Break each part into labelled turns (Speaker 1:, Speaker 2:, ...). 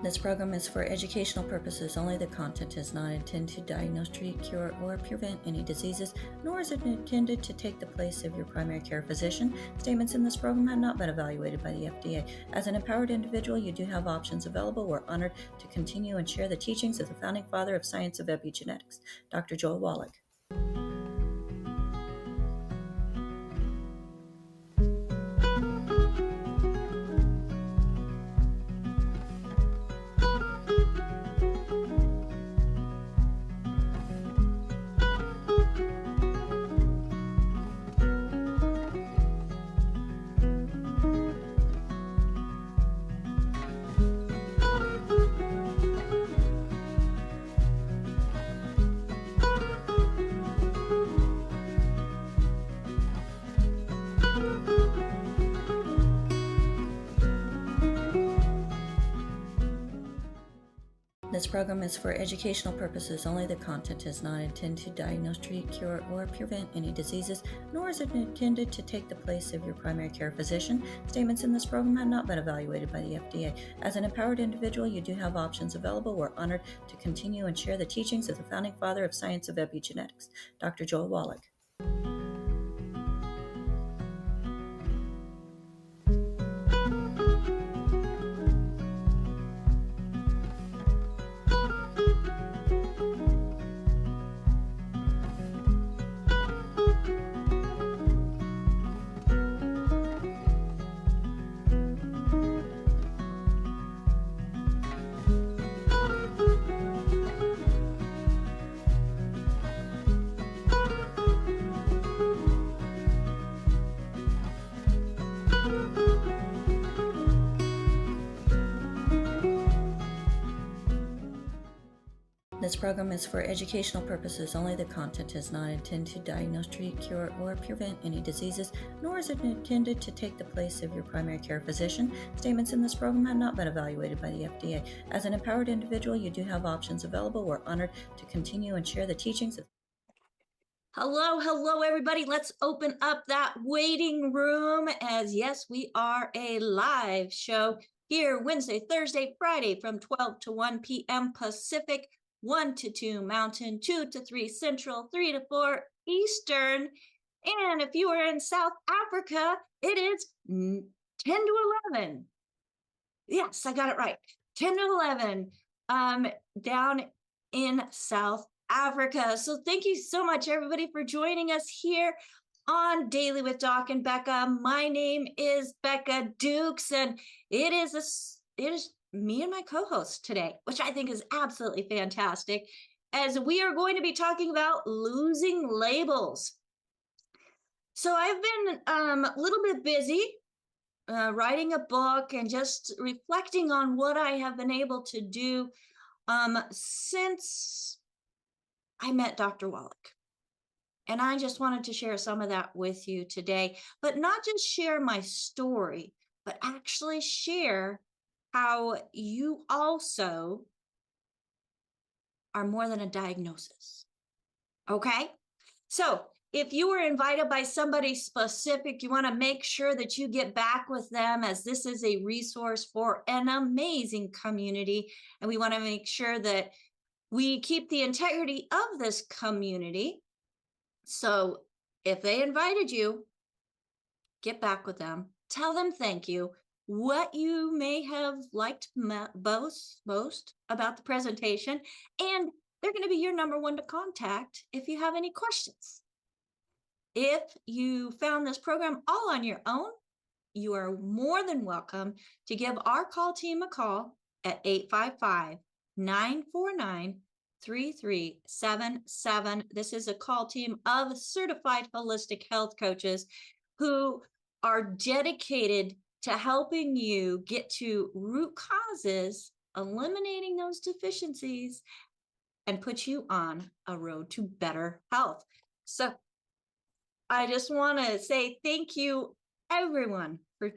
Speaker 1: This program is for educational purposes only. The content is not intended to diagnose, treat, cure, or prevent any diseases, nor is it intended to take the place of your primary care physician. Statements in this program have not been evaluated by the FDA. As an empowered individual, you do have options available. We're honored to continue and share the teachings of the founding father of science of epigenetics, Dr. Joel Wallach. This program is for educational purposes only. The content is not intended to diagnose, treat, cure, or prevent any diseases, nor is it intended to take the place of your primary care physician. Statements in this program have not been evaluated by the FDA. As an empowered individual, you do have options available. We're honored to continue and share the teachings of the founding father of science of epigenetics, Dr. Joel Wallach. This program is for educational purposes only. The content is not intended to diagnose, treat, cure, or prevent any diseases, nor is it intended to take the place of your primary care physician. Statements in this program have not been evaluated by the FDA. As an empowered individual, you do have options available. We're honored to continue and share the teachings of Hello, everybody. Let's open up that waiting room as yes, we are a live show here Wednesday, Thursday, Friday from 12 to 1 p.m. Pacific, 1 to 2 Mountain, 2 to 3 Central, 3 to 4 Eastern. And if you are in South Africa, it is 10 to 11. Yes, I got it right. 10 to 11 down in South Africa. So thank you so much, everybody, for joining us here on Daily with Doc and Becca. My name is Becca Dukes, and it is me and my co-host today, which I think is absolutely fantastic, as we are going to be talking about losing labels. So I've been a little bit busy writing a book and just reflecting on what I have been able to do since I met Dr. Wallach. And I just wanted to share some of that with you today, but not just share my story, but actually share how you also are more than a diagnosis. Okay? So if you were invited by somebody specific, you want to make sure that you get back with them, as this is a resource for an amazing community. And we want to make sure that we keep the integrity of this community. So if they invited you, get back with them, tell them thank you, what you may have liked most about the presentation, and they're going to be your number one to contact if you have any questions. If you found this program all on your own, you are more than welcome to give our call team a call at 855-949-3377. This is a call team of certified holistic health coaches who are dedicated to helping you get to root causes, eliminating those deficiencies, and put you on a road to better health. So I just want to say thank you, everyone, for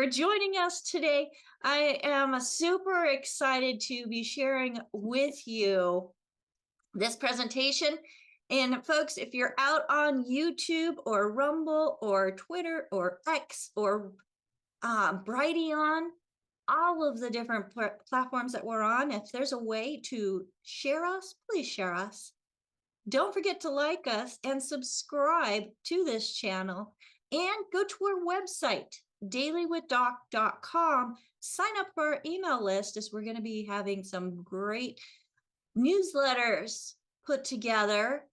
Speaker 1: joining us today. I am super excited to be sharing with you this presentation. And folks, if you're out on YouTube or Rumble or Twitter or X or Brighteon, all of the different platforms that we're on. If there's a way to share us, please share us. Don't forget to like us and subscribe to this channel, and go to our website, dailywithdoc.com. Sign up for our email list, as we're going to be having some great newsletters put together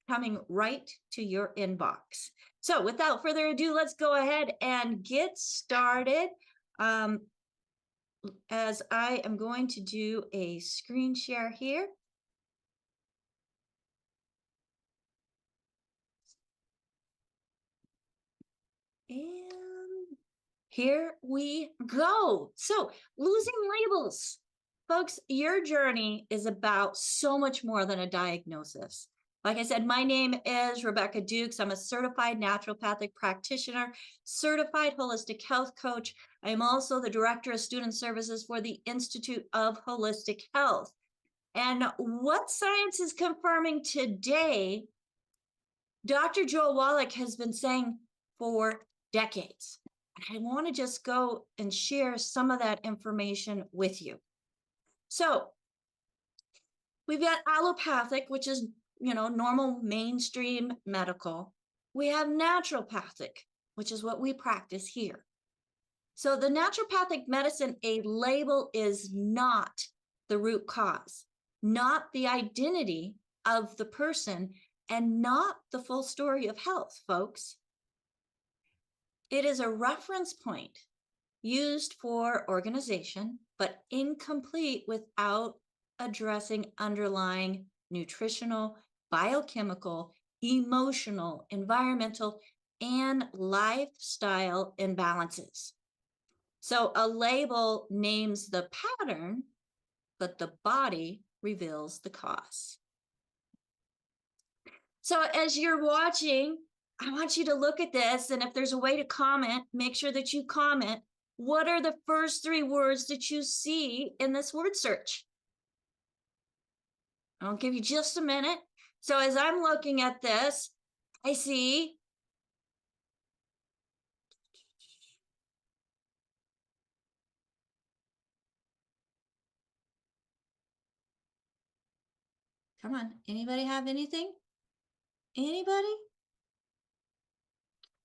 Speaker 1: coming right to your inbox. So without further ado, let's go ahead and get started. As I am going to do a screen share here. And here we go. So, losing labels. Folks, your journey is about so much more than a diagnosis. Like I said, my name is Rebecca Dukes. I'm a certified naturopathic practitioner, certified holistic health coach. I am also the director of student services for the Institute of Holistic Health. And what science is confirming today, Dr. Joel Wallach has been saying for decades. I want to just go and share some of that information with you. So we've got allopathic, which is, normal mainstream medical. We have naturopathic, which is what we practice here. So the naturopathic medicine, a label is not the root cause, not the identity of the person, and not the full story of health, folks. It is a reference point used for organization, but incomplete without addressing underlying nutritional, biochemical, emotional, environmental, and lifestyle imbalances. So a label names the pattern, but the body reveals the cause. So as you're watching, I want you to look at this, and if there's a way to comment, make sure that you comment. What are the first 3 words that you see in this word search? I'll give you just a minute. So as I'm looking at this, I see come on, anybody have anything? Anybody?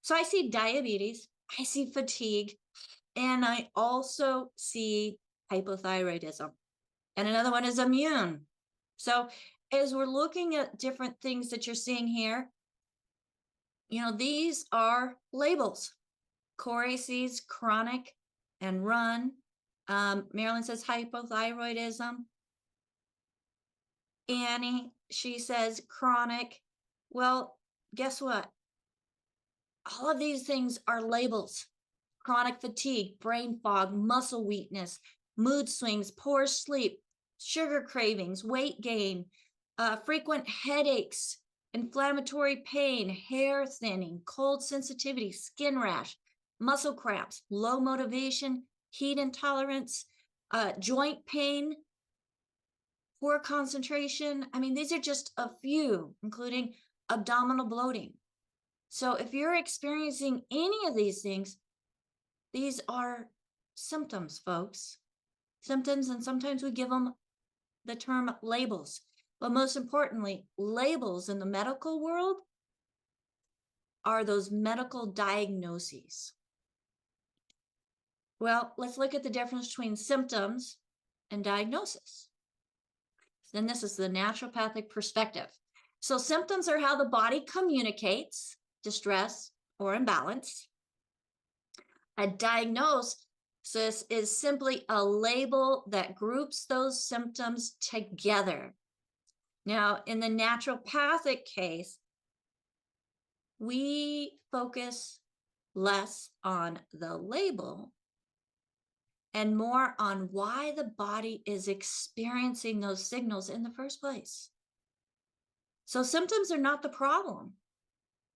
Speaker 1: So I see diabetes, I see fatigue, and I also see hypothyroidism. And another one is immune. So as we're looking at different things that you're seeing here, these are labels. Corey sees chronic and run. Marilyn says hypothyroidism. Annie, she says chronic. Well, guess what? All of these things are labels. Chronic fatigue, brain fog, muscle weakness, mood swings, poor sleep, sugar cravings, weight gain, frequent headaches, inflammatory pain, hair thinning, cold sensitivity, skin rash, muscle cramps, low motivation, heat intolerance, joint pain, poor concentration. I mean, these are just a few, including abdominal bloating. So if you're experiencing any of these things, these are symptoms, folks. Symptoms, and sometimes we give them the term labels. But most importantly, labels in the medical world are those medical diagnoses. Well, let's look at the difference between symptoms and diagnosis. Then this is the naturopathic perspective. So symptoms are how the body communicates distress or imbalance. A diagnosis is simply a label that groups those symptoms together. Now, in the naturopathic case, we focus less on the label and more on why the body is experiencing those signals in the first place. So symptoms are not the problem.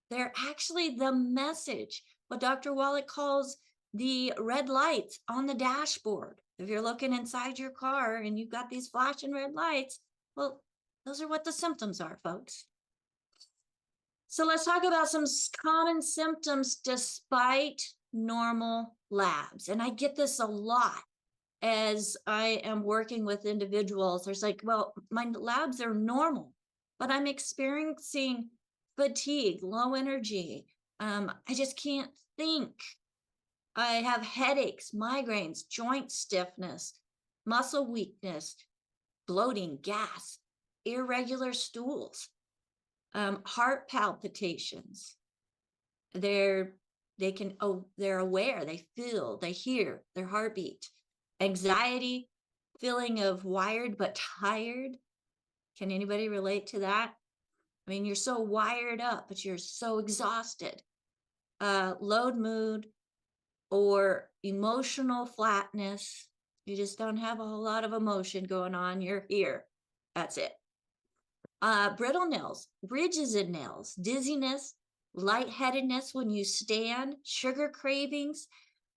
Speaker 1: They're actually the message, what Dr. Wallach calls the red lights on the dashboard. If you're looking inside your car and you've got these flashing red lights, well, those are what the symptoms are, folks. So let's talk about some common symptoms despite normal labs. And I get this a lot. as I am working with individuals, there's like, well, my labs are normal, but I'm experiencing fatigue, low energy. I just can't think. I have headaches, migraines, joint stiffness, muscle weakness, bloating, gas, irregular stools, heart palpitations. They're aware, they feel, they hear their heartbeat, anxiety, feeling of wired but tired. Can anybody relate to that? I mean, you're so wired up, but you're so exhausted. Low mood or emotional flatness. You just don't have a whole lot of emotion going on. You're here. That's it. Brittle nails, ridges in nails, dizziness, lightheadedness when you stand, sugar cravings,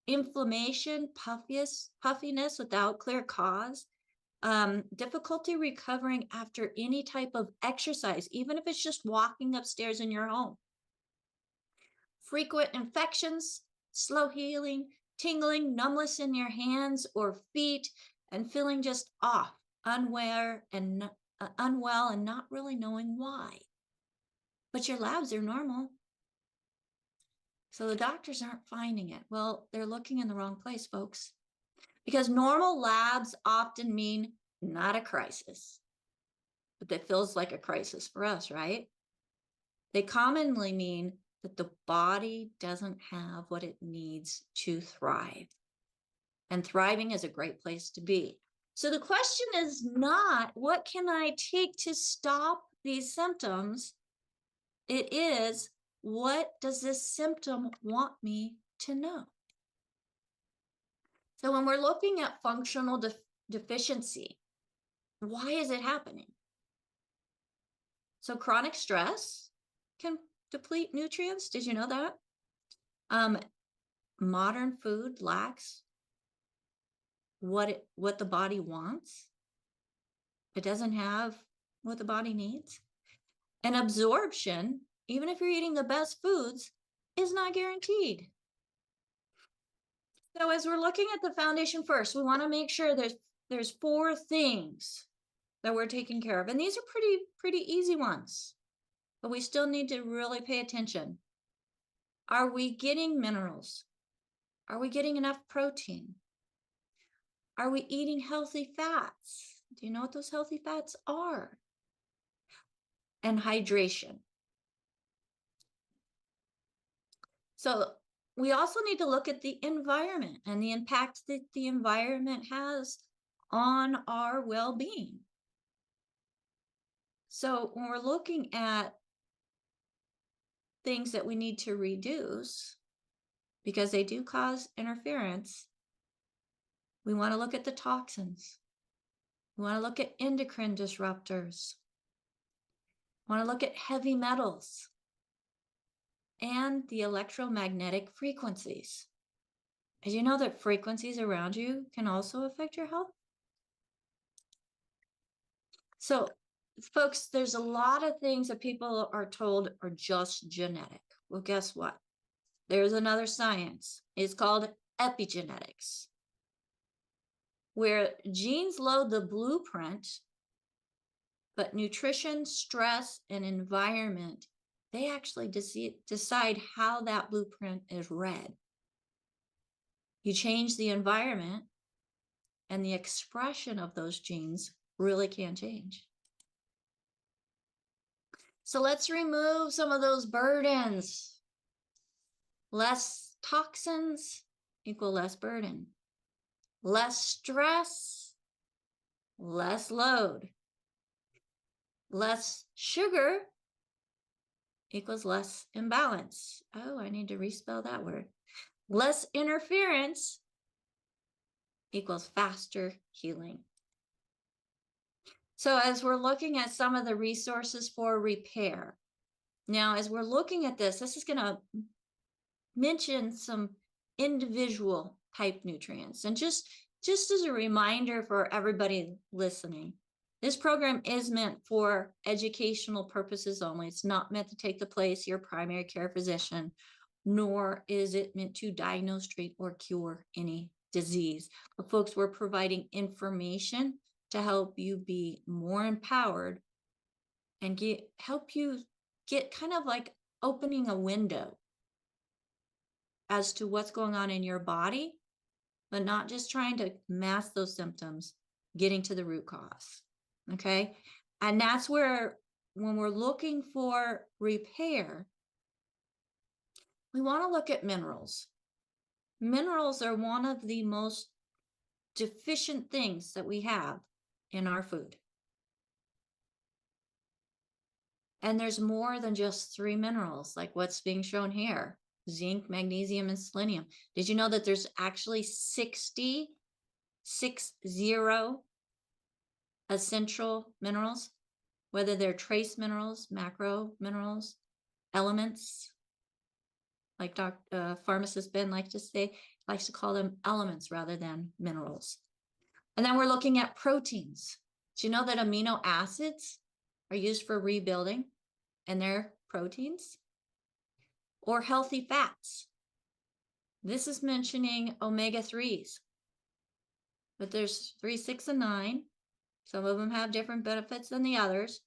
Speaker 1: inflammation, puffiness without clear cause, difficulty recovering after any type of exercise, even if it's just walking upstairs in your home. Frequent infections, slow healing, tingling, numbness in your hands or feet, and feeling just off, unwell, and not really knowing why. But your labs are normal. So the doctors aren't finding it. Well, they're looking in the wrong place, folks. Because normal labs often mean not a crisis. But that feels like a crisis for us, right? They commonly mean that the body doesn't have what it needs to thrive. And thriving is a great place to be. So the question is not, what can I take to stop these symptoms? It is, what does this symptom want me to know? So when we're looking at functional deficiency, why is it happening? So chronic stress can deplete nutrients. Did you know that? Modern food lacks what the body wants. It doesn't have what the body needs. And absorption, even if you're eating the best foods, is not guaranteed. So as we're looking at the foundation first, we want to make sure there's 4 things that we're taking care of. And these are pretty easy ones, but we still need to really pay attention. Are we getting minerals? Are we getting enough protein? Are we eating healthy fats? Do you know what those healthy fats are? And hydration. So we also need to look at the environment and the impact that the environment has on our well-being. So when we're looking at things that we need to reduce, because they do cause interference, we want to look at the toxins. We want to look at endocrine disruptors. We want to look at heavy metals and the electromagnetic frequencies. As you know that frequencies around you can also affect your health. So folks, there's a lot of things that people are told are just genetic. Well, guess what? There's another science. It's called epigenetics, where genes load the blueprint, but nutrition, stress, and environment, they actually decide how that blueprint is read. You change the environment, and the expression of those genes really can change. So let's remove some of those burdens. Less toxins equal less burden. Less stress, less load. Less sugar equals less imbalance. Oh, I need to respell that word. Less interference equals faster healing. So as we're looking at some of the resources for repair, now as we're looking at this is going to mention some individual type nutrients. And just as a reminder for everybody listening, this program is meant for educational purposes only. It's not meant to take the place of your primary care physician, nor is it meant to diagnose, treat, or cure any disease. But folks, we're providing information to help you be more empowered and help you get kind of like opening a window as to what's going on in your body, but not just trying to mask those symptoms, getting to the root cause. Okay. And that's where, when we're looking for repair, we want to look at minerals. Minerals are one of the most deficient things that we have in our food. And there's more than just 3 minerals, like what's being shown here: zinc, magnesium, and selenium. Did you know that there's actually 60 essential minerals, whether they're trace minerals, macro minerals, elements, like pharmacist Ben likes to call them elements rather than minerals. And then we're looking at proteins. Do you know that amino acids are used for rebuilding, and they're proteins? Or healthy fats. This is mentioning omega-3s, but there's 3, 6, and 9. Some of them have different benefits than the others.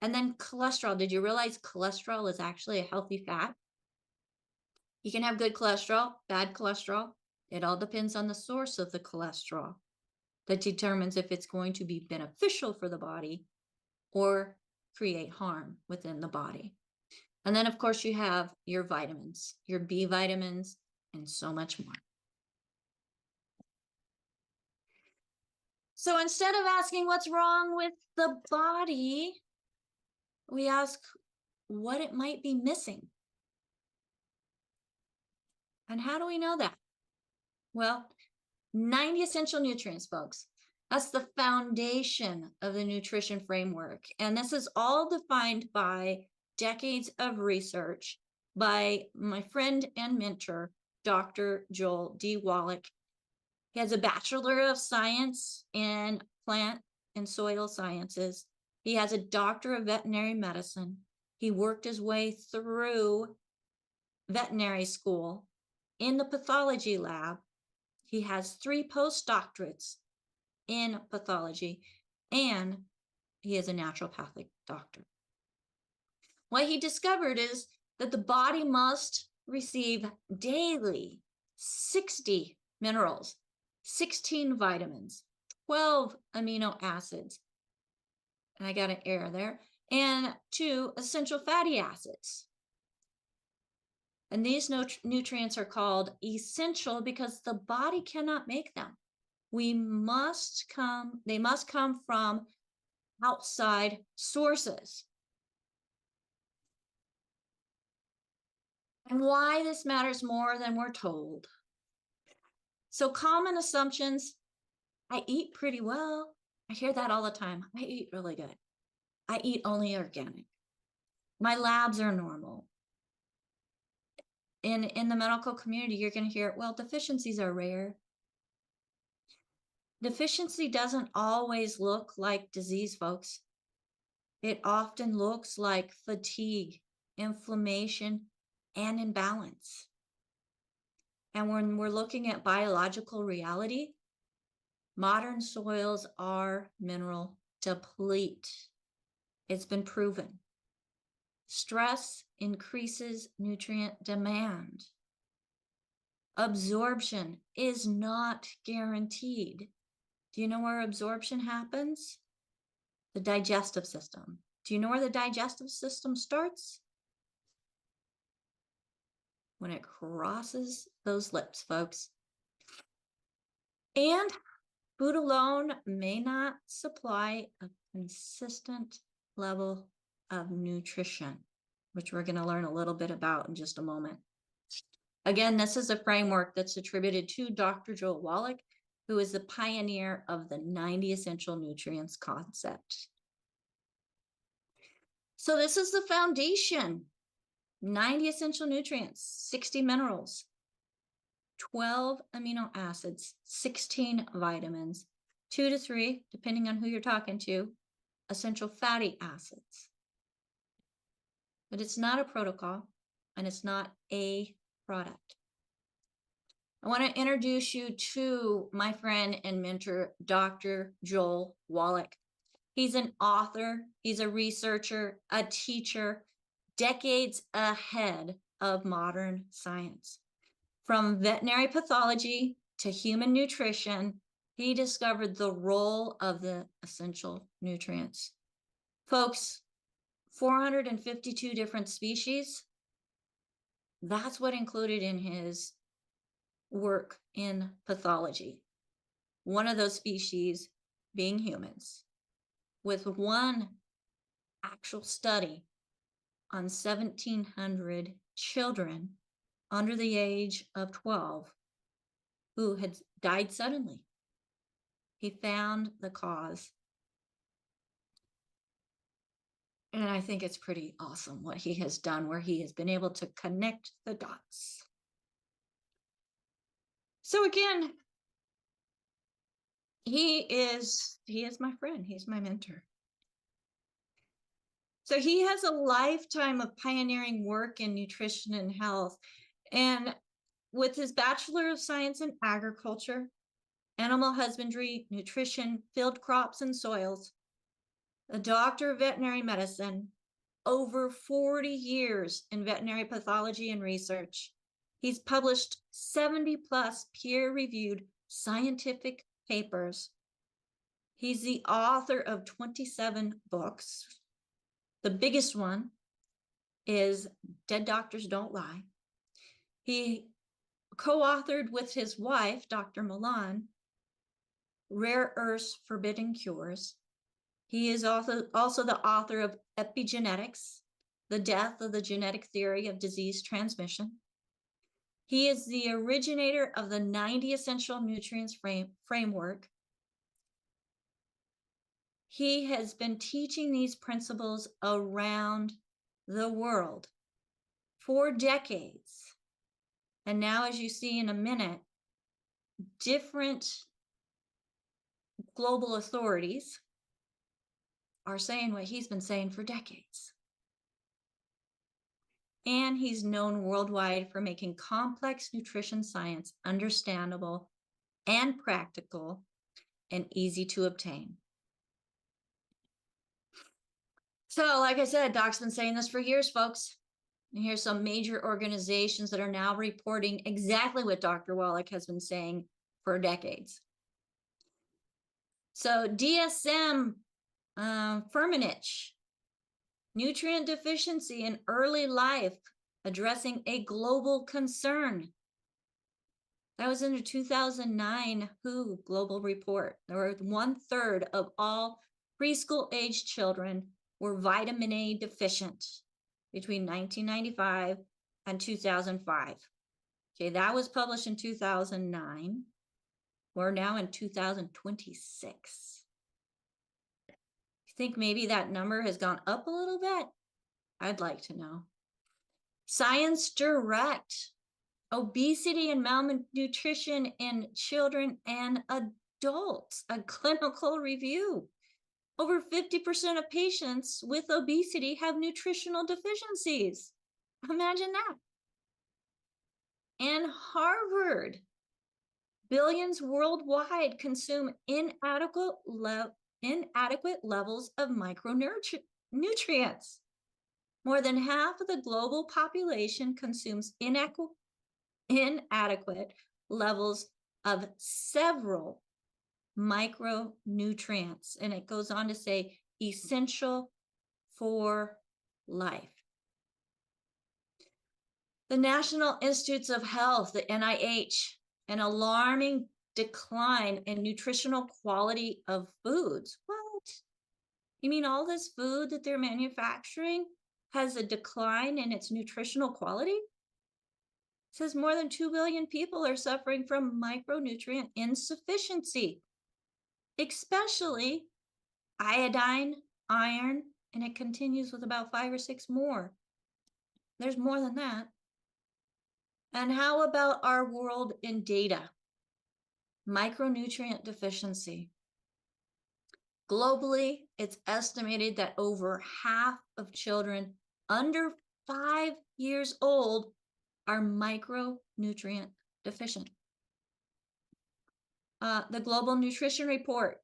Speaker 1: And then cholesterol. Did you realize cholesterol is actually a healthy fat? You can have good cholesterol, bad cholesterol. It all depends on the source of the cholesterol that determines if it's going to be beneficial for the body or create harm within the body. And then, of course, you have your vitamins, your B vitamins, and so much more. So instead of asking what's wrong with the body, we ask what it might be missing. And how do we know that? Well, 90 essential nutrients, folks. That's the foundation of the nutrition framework. And this is all defined by decades of research by my friend and mentor, Dr. Joel D. Wallach. He has a Bachelor of Science in Plant and Soil Sciences. He has a Doctor of Veterinary Medicine. He worked his way through veterinary school in the pathology lab. He has 3 postdoctorates in pathology, and he is a naturopathic doctor. What he discovered is that the body must receive daily 60 minerals, 16 vitamins, 12 amino acids, and I got an error there, and 2 essential fatty acids. And these nutrients are called essential because the body cannot make them. They must come from outside sources. And why this matters more than we're told. So common assumptions: I eat pretty well. I hear that all the time. I eat really good. I eat only organic. My labs are normal. In the medical community, you're going to hear, well, deficiencies are rare. Deficiency doesn't always look like disease, folks. It often looks like fatigue, inflammation, and imbalance. And when we're looking at biological reality, modern soils are mineral deplete. It's been proven. Stress increases nutrient demand. Absorption is not guaranteed. Do you know where absorption happens? The digestive system. Do you know where the digestive system starts? When it crosses those lips, folks. And food alone may not supply a consistent level of nutrition, which we're going to learn a little bit about in just a moment. Again, this is a framework that's attributed to Dr. Joel Wallach, who is the pioneer of the 90 essential nutrients concept. So this is the foundation: 90 essential nutrients, 60 minerals, 12 amino acids, 16 vitamins, 2 to 3, depending on who you're talking to, essential fatty acids. But it's not a protocol, and it's not a product. I want to introduce you to my friend and mentor, Dr. Joel Wallach. He's an author, he's a researcher, a teacher, decades ahead of modern science. From veterinary pathology to human nutrition, he discovered the role of the essential nutrients. Folks, 452 different species, that's what included in his work in pathology. One of those species being humans, with one actual study on 1,700 children under the age of 12 who had died suddenly. He found the cause. And I think it's pretty awesome what he has done, where he has been able to connect the dots. So again, he is my friend. He's my mentor. So he has a lifetime of pioneering work in nutrition and health. And with his Bachelor of Science in Agriculture, Animal Husbandry, Nutrition, Field Crops and Soils, a Doctor of Veterinary Medicine, over 40 years in veterinary pathology and research. He's published 70 plus peer-reviewed scientific papers. He's the author of 27 books. The biggest one is Dead Doctors Don't Lie. He co-authored with his wife, Dr. Milan, Rare Earths Forbidden Cures. He is also the author of Epigenetics, The Death of the Genetic Theory of Disease Transmission. He is the originator of the 90 Essential Nutrients framework. He has been teaching these principles around the world for decades. And now, as you see in a minute, different global authorities are saying what he's been saying for decades. And he's known worldwide for making complex nutrition science understandable and practical and easy to obtain. So, like I said, Doc's been saying this for years, folks. And here's some major organizations that are now reporting exactly what Dr. Wallach has been saying for decades. So DSM, Firmenich, nutrient deficiency in early life, addressing a global concern. That was in a 2009 WHO global report. There were 1/3 of all preschool age children were vitamin A deficient between 1995 and 2005. Okay, that was published in 2009. We're now in 2026. You think maybe that number has gone up a little bit? I'd like to know. Science Direct, obesity and malnutrition in children and adults, a clinical review. Over 50% of patients with obesity have nutritional deficiencies. Imagine that. And Harvard, billions worldwide consume inadequate levels of micronutrients. More than half of the global population consumes inadequate levels of several micronutrients. And it goes on to say essential for life. The National Institutes of Health, the NIH, an alarming decline in nutritional quality of foods. What? You mean all this food that they're manufacturing has a decline in its nutritional quality? It says more than 2 billion people are suffering from micronutrient insufficiency, especially iodine, iron, and it continues with about 5 or 6 more. There's more than that. And how about our world in data? Micronutrient deficiency. Globally, it's estimated that over half of children under 5 years old are micronutrient deficient. the Global Nutrition Report,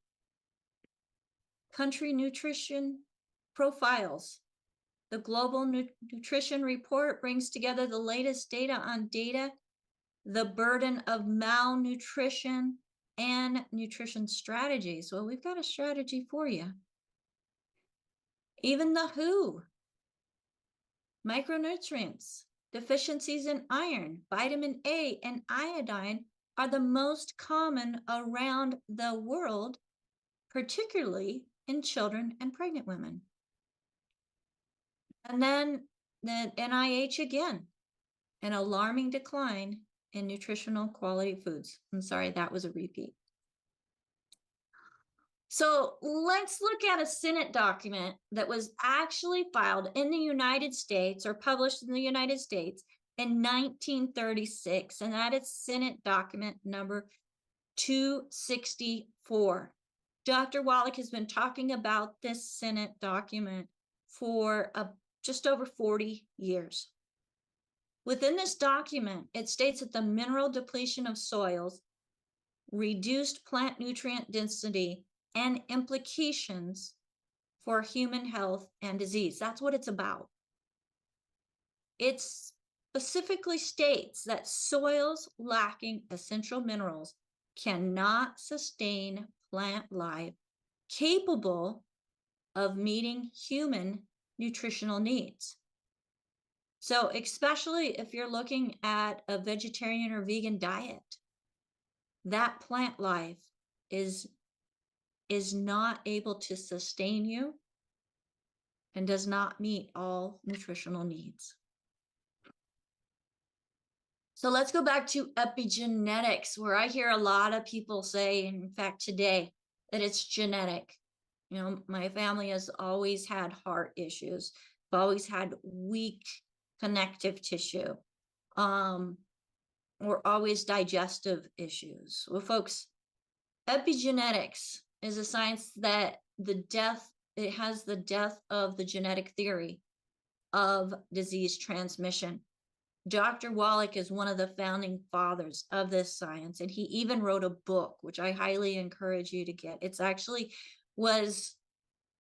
Speaker 1: country nutrition profiles. The Global Nutrition Report brings together the latest data on the burden of malnutrition, and nutrition strategies. Well, we've got a strategy for you. Even the WHO, micronutrients, deficiencies in iron, vitamin A, and iodine are the most common around the world, particularly in children and pregnant women. And then the NIH again, an alarming decline in nutritional quality foods. I'm sorry, that was a repeat. So let's look at a Senate document that was actually filed in the United States or published in the United States in 1936, and that is Senate document number 264. Dr. Wallach has been talking about this Senate document for just over 40 years. Within this document, it states that the mineral depletion of soils, reduced plant nutrient density, and implications for human health and disease. That's what it's about. It specifically states that soils lacking essential minerals cannot sustain plant life capable of meeting human nutritional needs. So especially if you're looking at a vegetarian or vegan diet, that plant life is not able to sustain you and does not meet all nutritional needs. So let's go back to epigenetics, where I hear a lot of people say, in fact today, that it's genetic. You know, my family has always had heart issues. We've always had weak connective tissue, or always digestive issues. Well, folks, epigenetics is a science that it has the death of the genetic theory of disease transmission. Dr. Wallach is one of the founding fathers of this science, and he even wrote a book, which I highly encourage you to get. It's actually was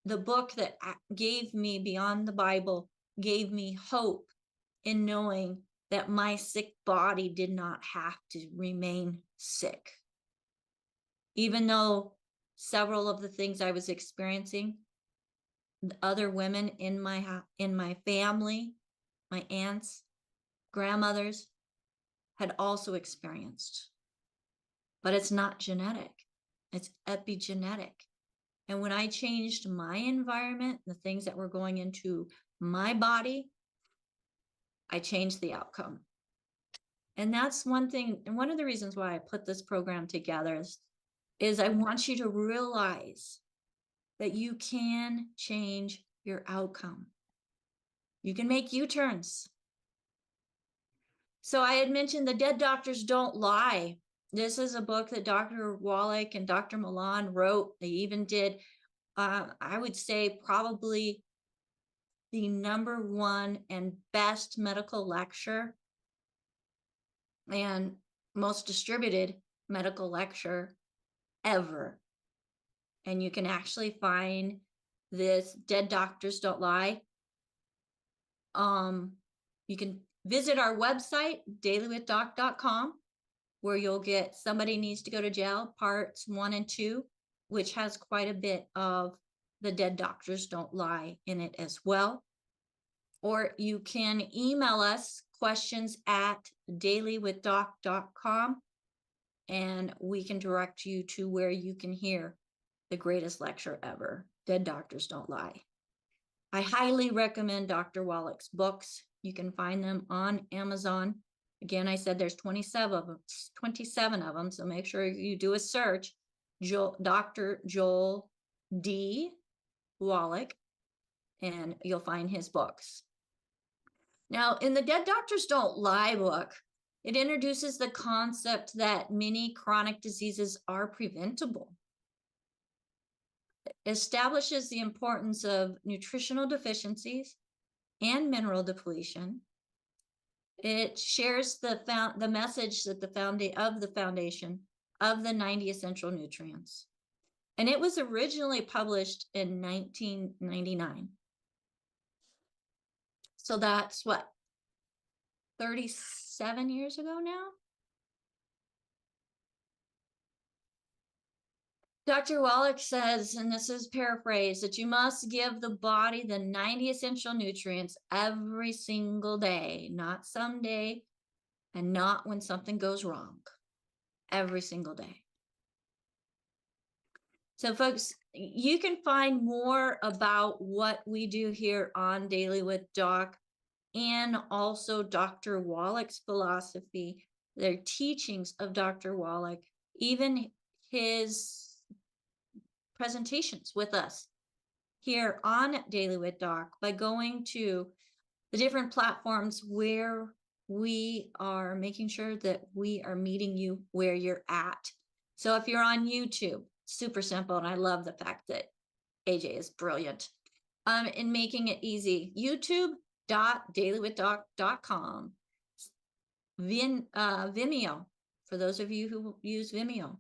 Speaker 1: the book that gave me, beyond the Bible, gave me hope in knowing that my sick body did not have to remain sick. Even though several of the things I was experiencing, other women in my family, my aunts, grandmothers, had also experienced. But it's not genetic, it's epigenetic. And when I changed my environment, the things that were going into my body, I changed the outcome. And that's one thing, and one of the reasons why I put this program together is I want you to realize that you can change your outcome. You can make U-turns. So I had mentioned The Dead Doctors Don't Lie. This is a book that Dr. Wallach and Dr. Milan wrote. They even did, I would say, probably the #1 and best medical lecture and most distributed medical lecture ever. And you can actually find this Dead Doctors Don't Lie. You can visit our website, dailywithdoc.com, where you'll get Somebody Needs to Go to Jail, parts 1 and 2, which has quite a bit of The Dead Doctors Don't Lie in it as well. Or you can email us questions at dailywithdoc.com, and we can direct you to where you can hear the greatest lecture ever, Dead Doctors Don't Lie. I highly recommend Dr. Wallach's books. You can find them on Amazon. Again, I said there's 27 of them, so make sure you do a search. Dr. Joel D. Wallach, and you'll find his books. Now, in the Dead Doctors Don't Lie book, it introduces the concept that many chronic diseases are preventable. It establishes the importance of nutritional deficiencies and mineral depletion. It shares the message that the foundation of the 90 essential nutrients. And it was originally published in 1999. So that's what, 37 years ago now? Dr. Wallach says, and this is paraphrased, that you must give the body the 90 essential nutrients every single day, not someday, and not when something goes wrong. Every single day. So folks, you can find more about what we do here on Daily with Doc, and also Dr. Wallach's philosophy, their teachings of Dr. Wallach, even his presentations with us here on Daily with Doc, by going to the different platforms where we are making sure that we are meeting you where you're at. So if you're on YouTube, super simple, and I love the fact that AJ is brilliant in making it easy. YouTube.dailywithdoc.com. Vimeo, for those of you who use Vimeo,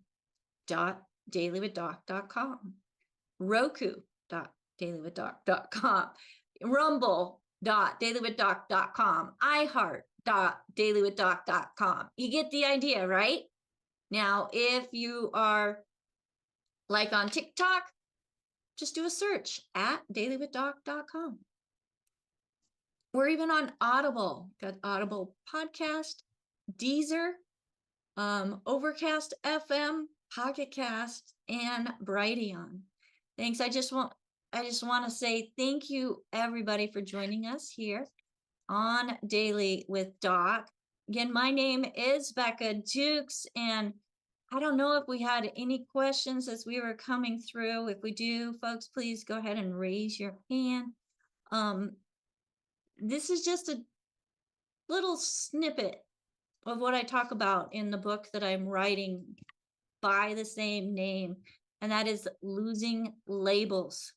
Speaker 1: .dailywithdoc.com. Roku.dailywithdoc.com. Rumble.dailywithdoc.com. iHeart.dailywithdoc.com. You get the idea, right? Now, if you are like on TikTok, just do a search at dailywithdoc.com. We're even on Audible. Got Audible Podcast, Deezer, Overcast FM, Pocket Cast, and Brighteon. Thanks. I just want to say thank you, everybody, for joining us here on Daily with Doc. Again, my name is Becca Dukes, and I don't know if we had any questions as we were coming through. If we do, folks, please go ahead and raise your hand. This is just a little snippet of what I talk about in the book that I'm writing by the same name, and that is losing labels,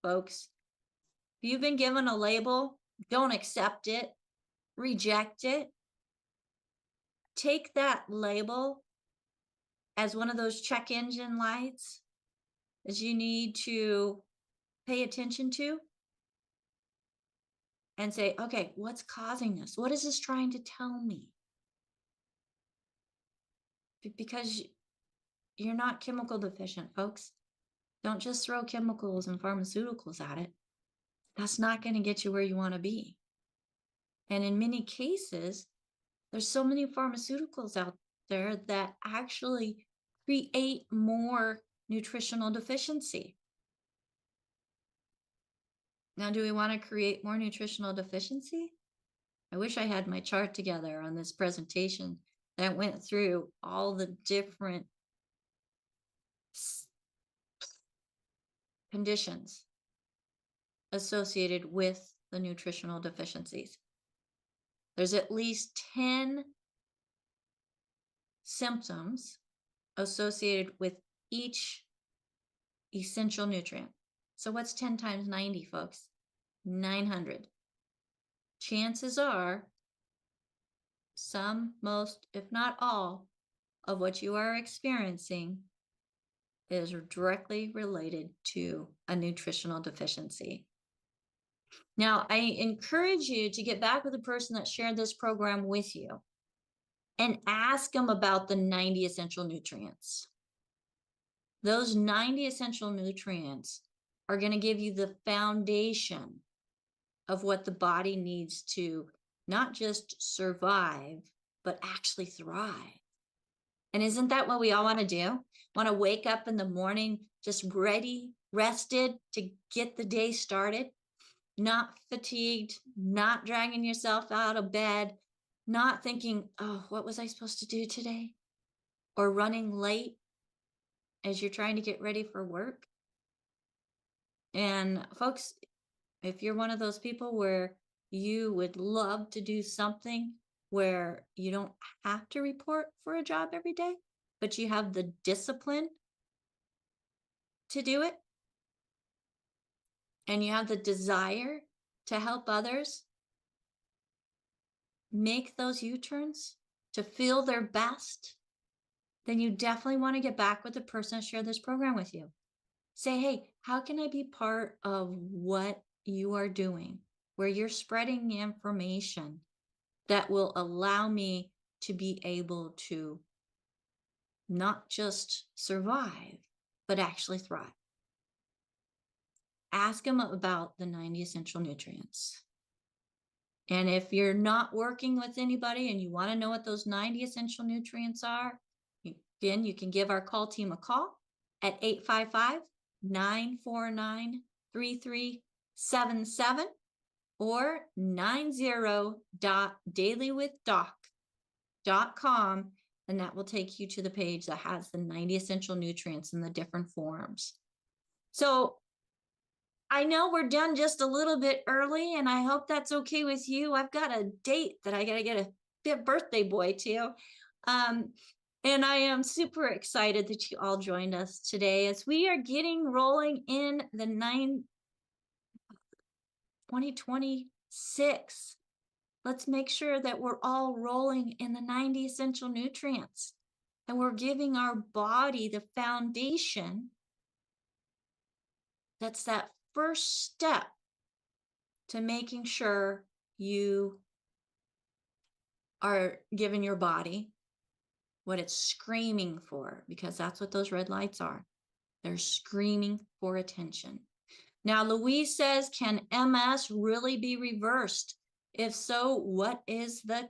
Speaker 1: folks. If you've been given a label, don't accept it, reject it. Take that label as one of those check engine lights that you need to pay attention to and say, okay, what's causing this? What is this trying to tell me? Because you're not chemical deficient, folks. Don't just throw chemicals and pharmaceuticals at it. That's not going to get you where you want to be. And in many cases, there's so many pharmaceuticals out there that actually create more nutritional deficiency. Now, do we want to create more nutritional deficiency? I wish I had my chart together on this presentation that went through all the different conditions associated with the nutritional deficiencies. There's at least 10 symptoms associated with each essential nutrient. So what's 10 times 90, folks? 900. Chances are some, most, if not all, of what you are experiencing is directly related to a nutritional deficiency. Now, I encourage you to get back with the person that shared this program with you and ask them about the 90 essential nutrients. Those 90 essential nutrients are going to give you the foundation of what the body needs to not just survive, but actually thrive. And isn't that what we all want to do? Want to wake up in the morning just ready, rested to get the day started, not fatigued, not dragging yourself out of bed, not thinking, oh, what was I supposed to do today? Or running late as you're trying to get ready for work. And folks, if you're one of those people where you would love to do something where you don't have to report for a job every day, but you have the discipline to do it, and you have the desire to help others make those U-turns, to feel their best, then you definitely want to get back with the person that shared this program with you. Say, hey, how can I be part of what you are doing, where you're spreading information that will allow me to be able to not just survive, but actually thrive. Ask them about the 90 essential nutrients. And if you're not working with anybody and you want to know what those 90 essential nutrients are, again, you can give our call team a call at 855-949-3377 or 90.dailywithdoc.com, and that will take you to the page that has the 90 essential nutrients in the different forms. So I know we're done just a little bit early, and I hope that's okay with you. I've got a date that I got to get a birthday boy to. And I am super excited that you all joined us today as we are getting rolling in the 2026. Let's make sure that we're all rolling in the 90 essential nutrients and we're giving our body the foundation. That's that first step to making sure you are giving your body what it's screaming for, because that's what those red lights are. They're screaming for attention. Now, Louise says, can MS really be reversed? If so, what is the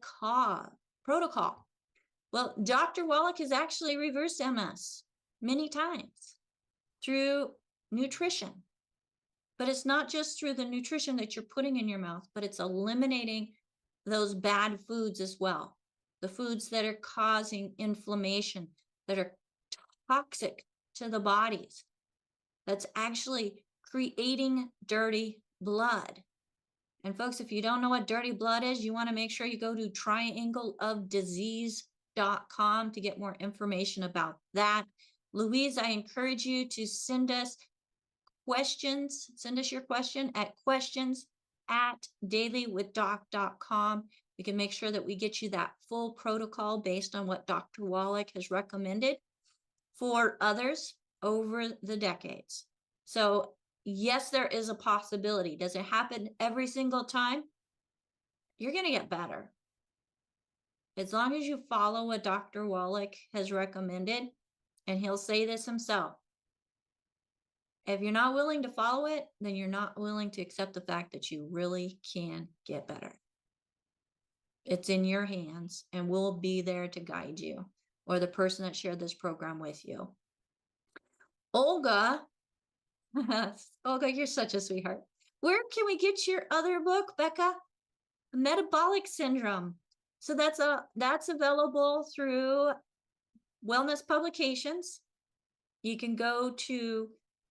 Speaker 1: protocol? Well, Dr. Wallach has actually reversed MS many times through nutrition. But it's not just through the nutrition that you're putting in your mouth, but it's eliminating those bad foods as well. The foods that are causing inflammation, that are toxic to the bodies, that's actually creating dirty blood. And folks, if you don't know what dirty blood is, you want to make sure you go to triangleofdisease.com to get more information about that. Louise, I encourage you to send us questions. Send us your question at questions@dailywithdoc.com. We can make sure that we get you that full protocol based on what Dr. Wallach has recommended for others over the decades. So yes, there is a possibility. Does it happen every single time? You're going to get better. As long as you follow what Dr. Wallach has recommended, and he'll say this himself. If you're not willing to follow it, then you're not willing to accept the fact that you really can get better. It's in your hands, and we'll be there to guide you, or the person that shared this program with you. Olga, Olga, you're such a sweetheart. Where can we get your other book, Becca? Metabolic Syndrome. So that's available through Wellness Publications. You can go to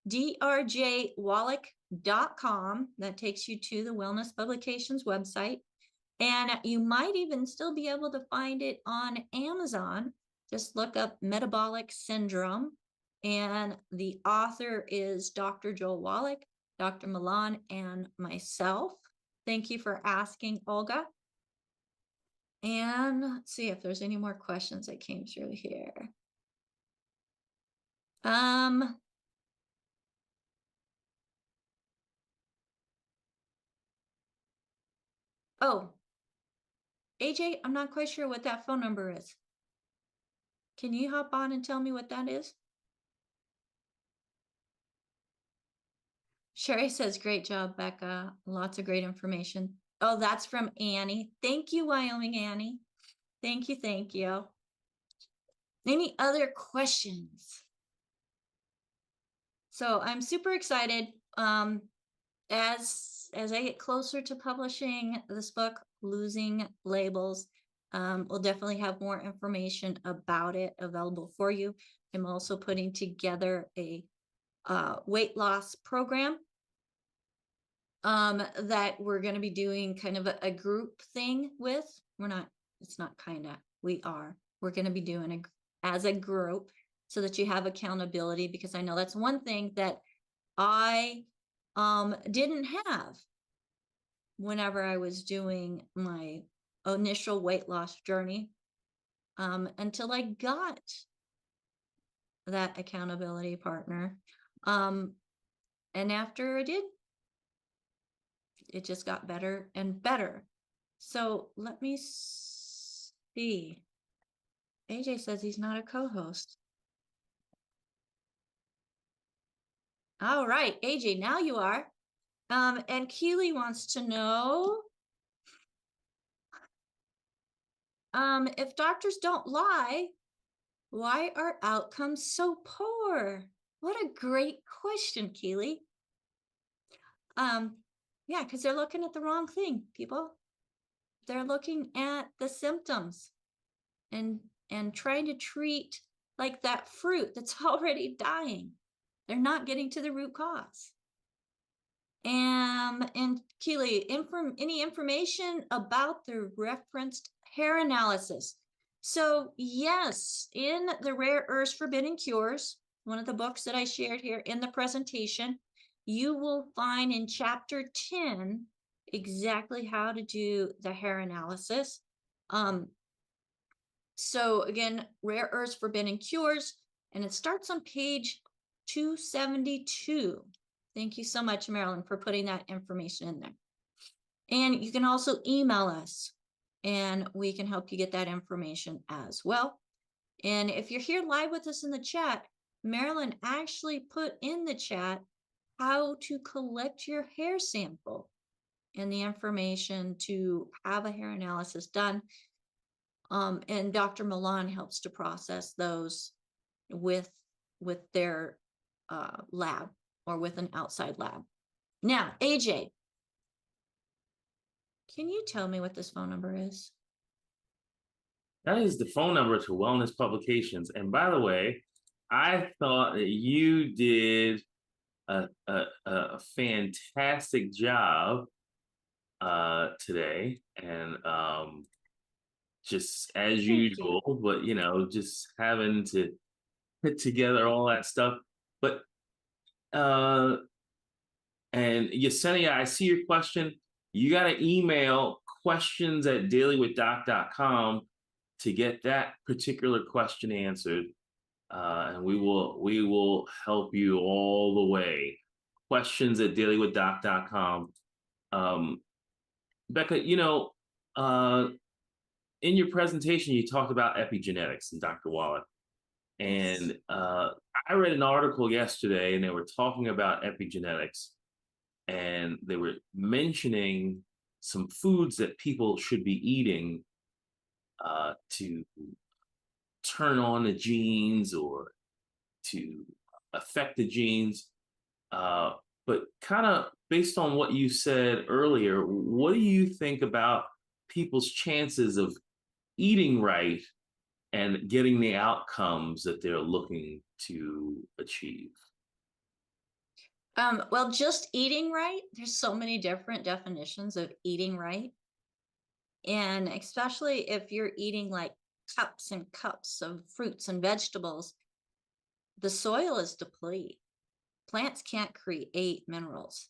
Speaker 1: drjwallach.com. That takes you to the Wellness Publications website. And you might even still be able to find it on Amazon. Just look up Metabolic Syndrome. And the author is Dr. Joel Wallach, Dr. Milan, and myself. Thank you for asking, Olga. And let's see if there's any more questions that came through here. Oh, AJ, I'm not quite sure what that phone number is. Can you hop on and tell me what that is? Sherry says, great job, Becca. Lots of great information. Oh, that's from Annie. Thank you, Wyoming Annie. Thank you, thank you. Any other questions? So I'm super excited. As I get closer to publishing this book, Losing Labels, we'll definitely have more information about it available for you. I'm also putting together a weight loss program that we're going to be doing kind of a group thing with. It's not kind of, we're going to be doing it as a group so that you have accountability, because I know that's one thing that I didn't have whenever I was doing my initial weight loss journey, until I got that accountability partner. And after I did, it just got better and better. So let me see. AJ says he's not a co-host. All right, AJ, now you are. And Keely wants to know, if doctors don't lie, why are outcomes so poor? What a great question, Keely. Yeah, because they're looking at the wrong thing, people. They're looking at the symptoms and trying to treat like that fruit that's already dying. They're not getting to the root cause. And Keely, any information about the referenced hair analysis? So yes, in the Rare Earths Forbidden Cures, one of the books that I shared here in the presentation, you will find in chapter 10 exactly how to do the hair analysis. So again, Rare Earths Forbidden Cures, and it starts on page 272. Thank you so much, Marilyn, for putting that information in there. And you can also email us, and we can help you get that information as well. And if you're here live with us in the chat, Marilyn actually put in the chat how to collect your hair sample and the information to have a hair analysis done. And Dr. Milan helps to process those with their lab or with an outside lab. Now, AJ, can you tell me what this phone number is?
Speaker 2: That is the phone number to Wellness Publications. And by the way, I thought that you did a fantastic job today, and just as usual, but you know, just having to put together all that stuff. But and Yesenia, I see your question. You got to email questions@dailywithdoc.com to get that particular question answered, and we will help you all the way. Questions@dailywithdoc.com. Becca, you know, in your presentation, you talked about epigenetics and Dr. Wallach. And I read an article yesterday, and they were talking about epigenetics, and they were mentioning some foods that people should be eating to turn on the genes or to affect the genes. But kind of based on what you said earlier, what do you think about people's chances of eating right and getting the outcomes that they're looking to achieve?
Speaker 1: Well, just eating right, there's so many different definitions of eating right. And especially if you're eating like cups and cups of fruits and vegetables, the soil is depleted. Plants can't create minerals.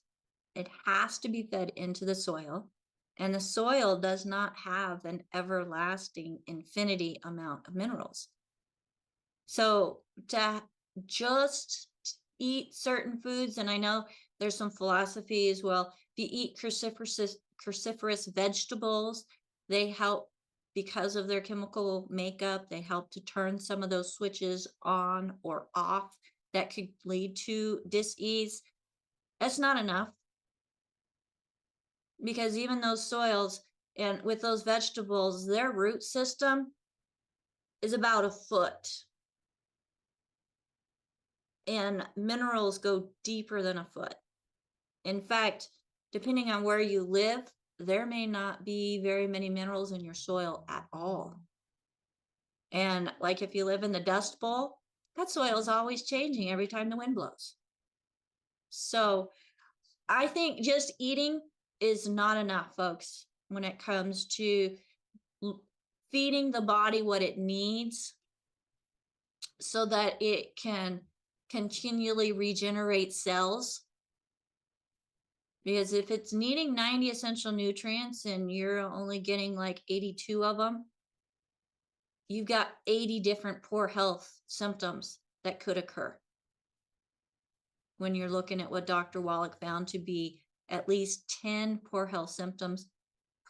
Speaker 1: It has to be fed into the soil. And the soil does not have an everlasting infinity amount of minerals. So to just eat certain foods, and I know there's some philosophies, well, if you eat cruciferous vegetables, they help because of their chemical makeup, they help to turn some of those switches on or off that could lead to dis-ease. That's not enough, because even those soils and with those vegetables, their root system is about a foot, and minerals go deeper than a foot. In fact, depending on where you live, there may not be very many minerals in your soil at all. And like if you live in the Dust Bowl, that soil is always changing every time the wind blows. So I think just eating is not enough, folks, when it comes to feeding the body what it needs so that it can continually regenerate cells. Because if it's needing 90 essential nutrients and you're only getting like 82 of them, you've got 80 different poor health symptoms that could occur when you're looking at what Dr. Wallach found to be at least 10 poor health symptoms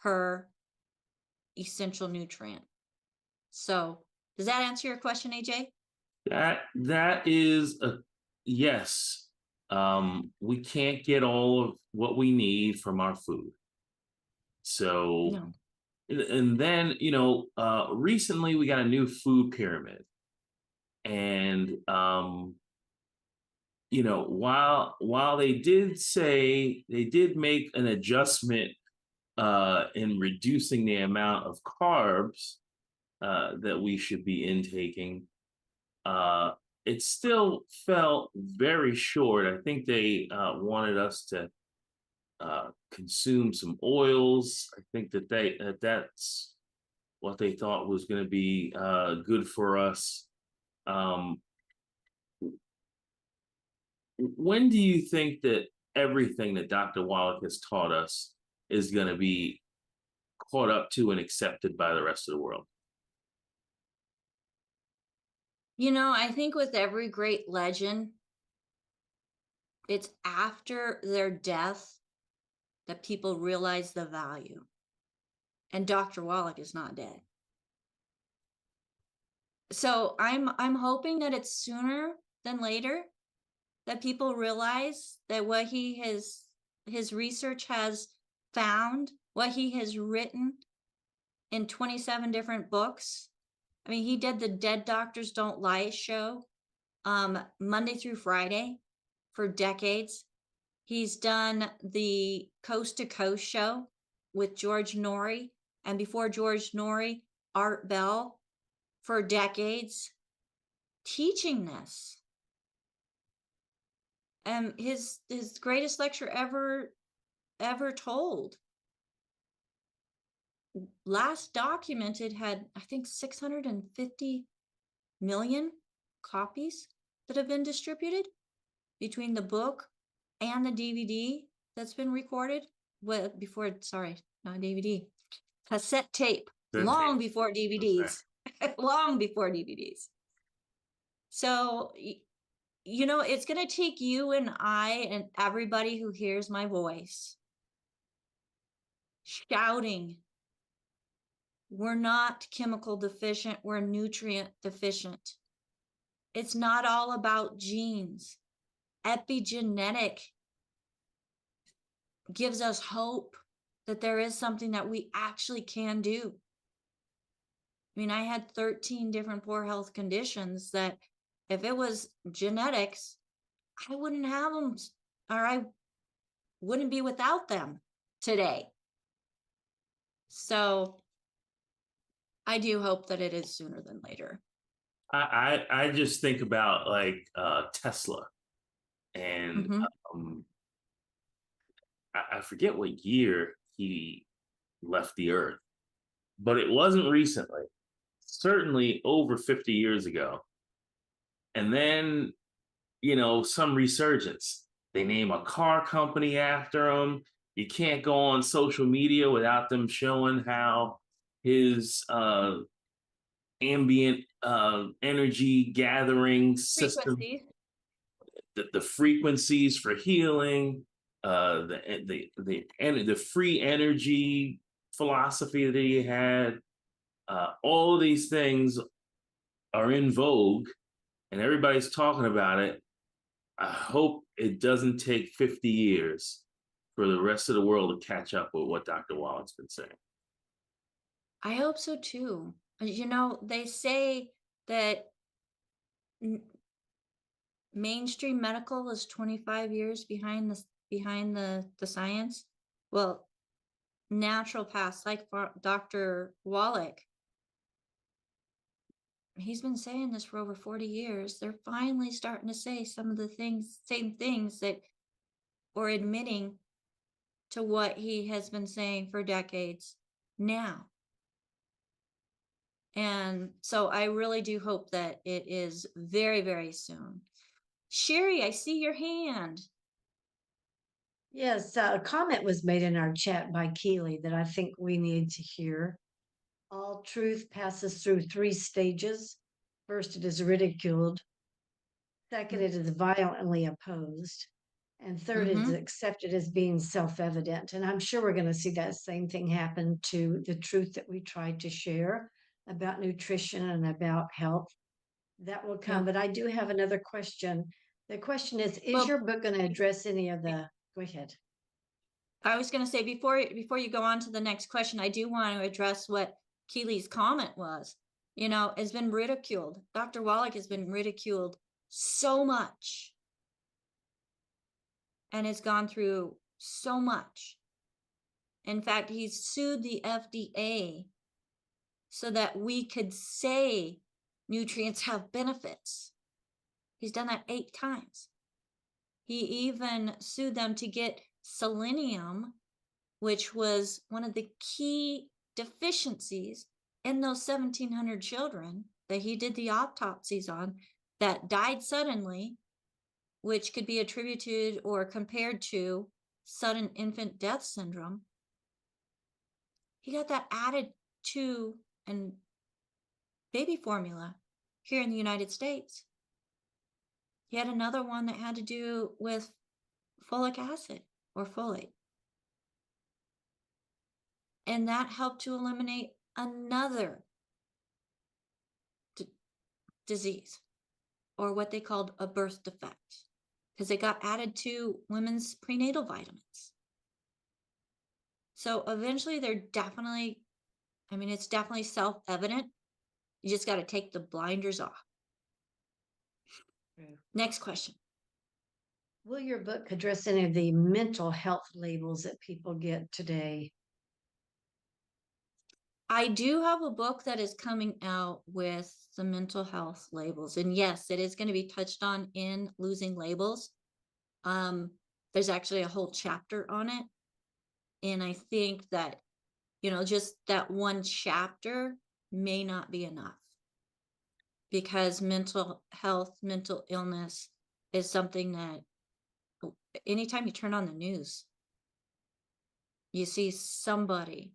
Speaker 1: per essential nutrient. So does that answer your question, AJ?
Speaker 2: That is a yes. We can't get all of what we need from our food. So,
Speaker 1: No.
Speaker 2: and then, recently we got a new food pyramid. And, while they did say they did make an adjustment in reducing the amount of carbs that we should be intaking, uh, it still felt very short. I think they wanted us to consume some oils. I think that's what they thought was going to be good for us. Um, when do you think that everything that Dr. Wallach has taught us is going to be caught up to and accepted by the rest of the world?
Speaker 1: I think with every great legend, it's after their death that people realize the value. And Dr. Wallach is not dead. So I'm hoping that it's sooner than later that people realize that what his research has found, what he has written in 27 different books. I mean, he did the Dead Doctors Don't Lie show Monday through Friday for decades. He's done the Coast to Coast show with George Norrie, and before George Norrie, Art Bell, for decades, teaching this. And his greatest lecture ever told, last documented, had I think 650 million copies that have been distributed between the book and the DVD that's been recorded. Well, before, sorry, not DVD, cassette tape, long before DVDs, long before DVDs. So, it's going to take you and I and everybody who hears my voice shouting, we're not chemical deficient, we're nutrient deficient. It's not all about genes. Epigenetic gives us hope that there is something that we actually can do. I mean, I had 13 different poor health conditions that if it was genetics, I wouldn't have them, or I wouldn't be without them today. So I do hope that it is sooner than later.
Speaker 2: I just think about like Tesla, and I forget what year he left the earth, but it wasn't recently, certainly over 50 years ago. And then, some resurgence. They name a car company after him. You can't go on social media without them showing how his ambient energy gathering system, the frequencies for healing, the free energy philosophy that he had, all of these things are in vogue and everybody's talking about it. I hope it doesn't take 50 years for the rest of the world to catch up with what Dr. Wallach's been saying.
Speaker 1: I hope so too. They say that mainstream medical is 25 years behind the science. Well, naturopaths like Dr. Wallach, he's been saying this for over 40 years. They're finally starting to say some of the same things that, or admitting to what he has been saying for decades now. And so I really do hope that it is very, very soon. Sherry, I see your hand.
Speaker 3: Yes, a comment was made in our chat by Keely that I think we need to hear. All truth passes through 3 stages. First, it is ridiculed. Second, it is violently opposed. And third, it's
Speaker 1: Mhm.
Speaker 3: accepted as being self-evident. And I'm sure we're going to see that same thing happen to the truth that we tried to share about nutrition and about health. That will come.
Speaker 1: Yeah.
Speaker 3: But I do have another question. The question is
Speaker 1: Well,
Speaker 3: your book going to address any of the, go ahead.
Speaker 1: I was going to say before you go on to the next question, I do want to address what Keely's comment was. You know, has been ridiculed. Dr. Wallach has been ridiculed so much and has gone through so much. In fact, he's sued the FDA so that we could say nutrients have benefits. He's done that 8 times. He even sued them to get selenium, which was one of the key deficiencies in those 1,700 children that he did the autopsies on that died suddenly, which could be attributed or compared to sudden infant death syndrome. He got that added to and baby formula here in the United States. He had another one that had to do with folic acid or folate. And that helped to eliminate another disease, or what they called a birth defect, because it got added to women's prenatal vitamins. So eventually they're definitely, I mean, it's definitely self-evident. You just got to take the blinders off. Next question.
Speaker 3: Will your book address any of the mental health labels that people get today?
Speaker 1: I do have a book that is coming out with the mental health labels. And yes, it is going to be touched on in Losing Labels. There's actually a whole chapter on it. And I think that, you know, just that one chapter may not be enough, because mental health, mental illness is something that anytime you turn on the news, you see somebody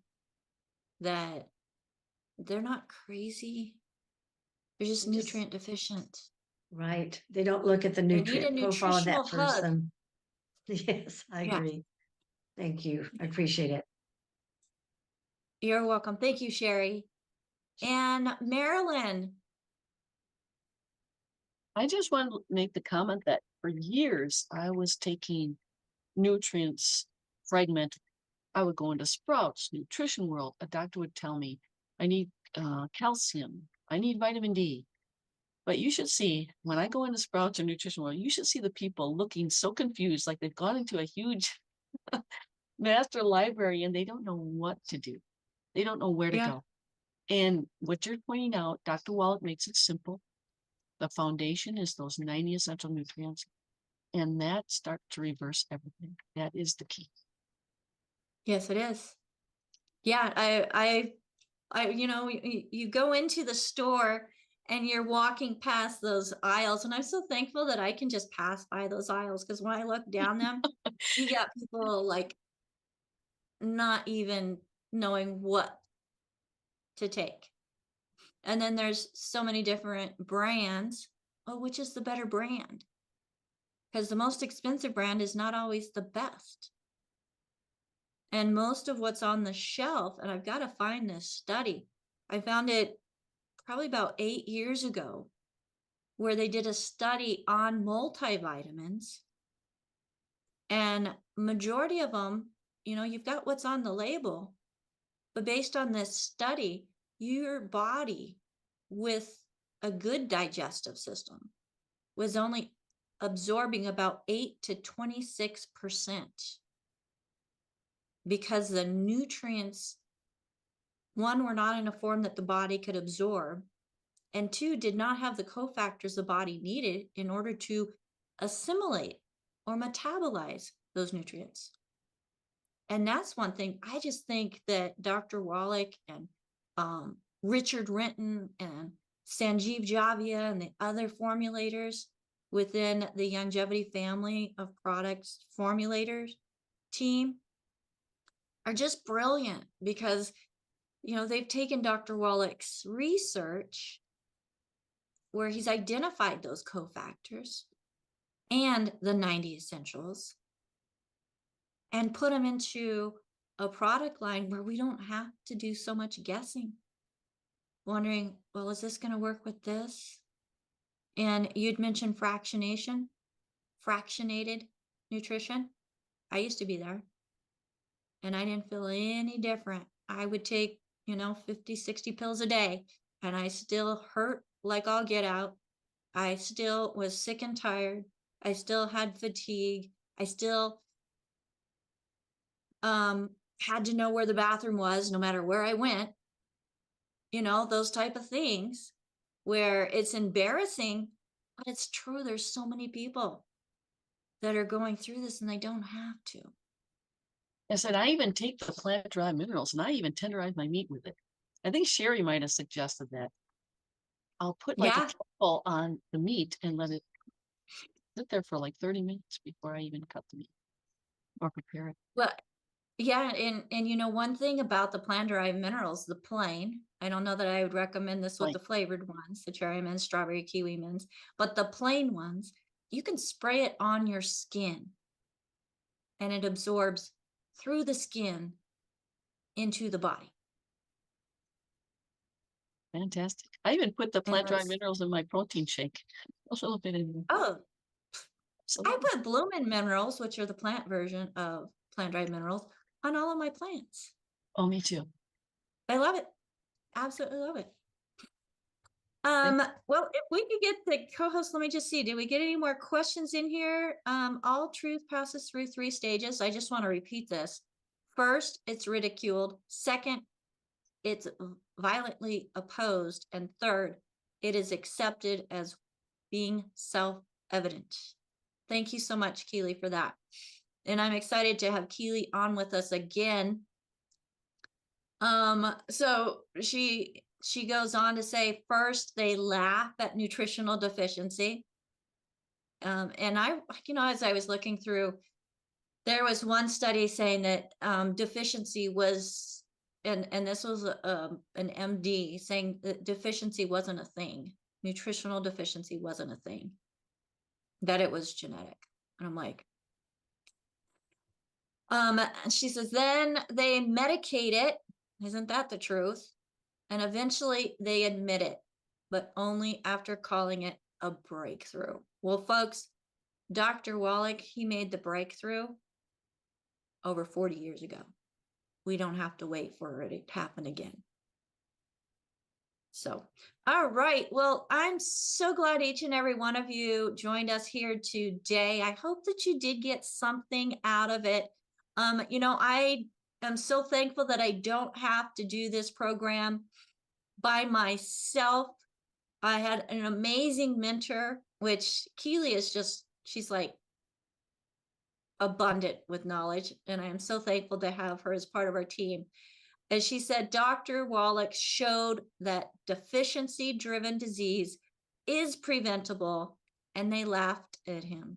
Speaker 1: that they're not crazy. They're just nutrient deficient.
Speaker 3: Right. They don't look at the
Speaker 1: They need a
Speaker 3: nutrient profile of that
Speaker 1: nutritional hug.
Speaker 3: person. Yes, I
Speaker 1: Yeah.
Speaker 3: agree. Thank you. I appreciate it.
Speaker 1: You're welcome. Thank you, Sherry. And Marilyn.
Speaker 4: I just want to make the comment that for years I was taking nutrients fragmented. I would go into Sprouts, Nutrition World. A doctor would tell me, I need calcium, I need vitamin D. But you should see, when I go into Sprouts or Nutrition World, you should see the people looking so confused, like they've gone into a huge master library and they don't know what to do. They don't know where to go. And what you're pointing out, Dr. Wallach makes it simple. The foundation is those 90 essential nutrients, and that starts to reverse everything. That is the key.
Speaker 1: Yes, it is. Yeah, I you know, you go into the store and you're walking past those aisles, and I'm so thankful that I can just pass by those aisles, because when I look down them, you got people like not even knowing what to take. And then there's so many different brands. Oh, which is the better brand? Because the most expensive brand is not always the best. And most of what's on the shelf, and I've got to find this study. I found it probably about 8 years ago, where they did a study on multivitamins, and majority of them, you know, you've got what's on the label, but based on this study, your body with a good digestive system was only absorbing about 8 to 26%, because the nutrients, one, were not in a form that the body could absorb, and two, did not have the cofactors the body needed in order to assimilate or metabolize those nutrients. And that's one thing. I just think that Dr. Wallach and Richard Renton and Sanjeev Javia and the other formulators within the Longevity family of products formulators team are just brilliant, because, you know, they've taken Dr. Wallach's research, where he's identified those cofactors and the 90 essentials and put them into a product line where we don't have to do so much guessing, wondering, well, is this going to work with this? And you'd mentioned fractionated nutrition. I used to be there and I didn't feel any different. I would take, 50, 60 pills a day and I still hurt like all get out. I still was sick and tired. I still had fatigue. I still had to know where the bathroom was no matter where I went. Those type of things where it's embarrassing, but it's true. There's so many people that are going through this and they don't have to.
Speaker 4: I said, I even take the plant-derived minerals and I even tenderize my meat with it. I think Sherry might have suggested that. I'll put like a couple on the meat and let it sit there for like 30 minutes before I even cut the meat or prepare it.
Speaker 1: Well, yeah, and one thing about the plant-derived minerals, the plain, I don't know that I would recommend this with the flavored ones, the cherry mints, strawberry kiwi mints, but the plain ones, you can spray it on your skin and it absorbs through the skin into the body.
Speaker 4: Fantastic. I even put the plant-derived minerals in my protein shake. A little bit in there.
Speaker 1: Oh, I put Bloomin' minerals, which are the plant version of plant-derived minerals, on all of my plants.
Speaker 4: Oh, me too.
Speaker 1: I love it. Absolutely love it. Well, if we could get the co-host, let me just see, did we get any more questions in here? All truth passes through 3 stages. I just want to repeat this. First, it's ridiculed. Second, it's violently opposed. And third, it is accepted as being self-evident. Thank you so much, Keely, for that. And I'm excited to have Keely on with us again. So she goes on to say, first, they laugh at nutritional deficiency. And I, as I was looking through, there was one study saying that deficiency was, and this was an MD saying that deficiency wasn't a thing. Nutritional deficiency wasn't a thing, that it was genetic. And I'm like, she says, then they medicate it. Isn't that the truth? And eventually they admit it, but only after calling it a breakthrough. Well, folks, Dr. Wallach, he made the breakthrough over 40 years ago. We don't have to wait for it to happen again. So, all right. Well, I'm so glad each and every one of you joined us here today. I hope that you did get something out of it. I am so thankful that I don't have to do this program by myself. I had an amazing mentor, which Keely is just, she's like abundant with knowledge. And I am so thankful to have her as part of our team. As she said, Dr. Wallach showed that deficiency-driven disease is preventable, and they laughed at him.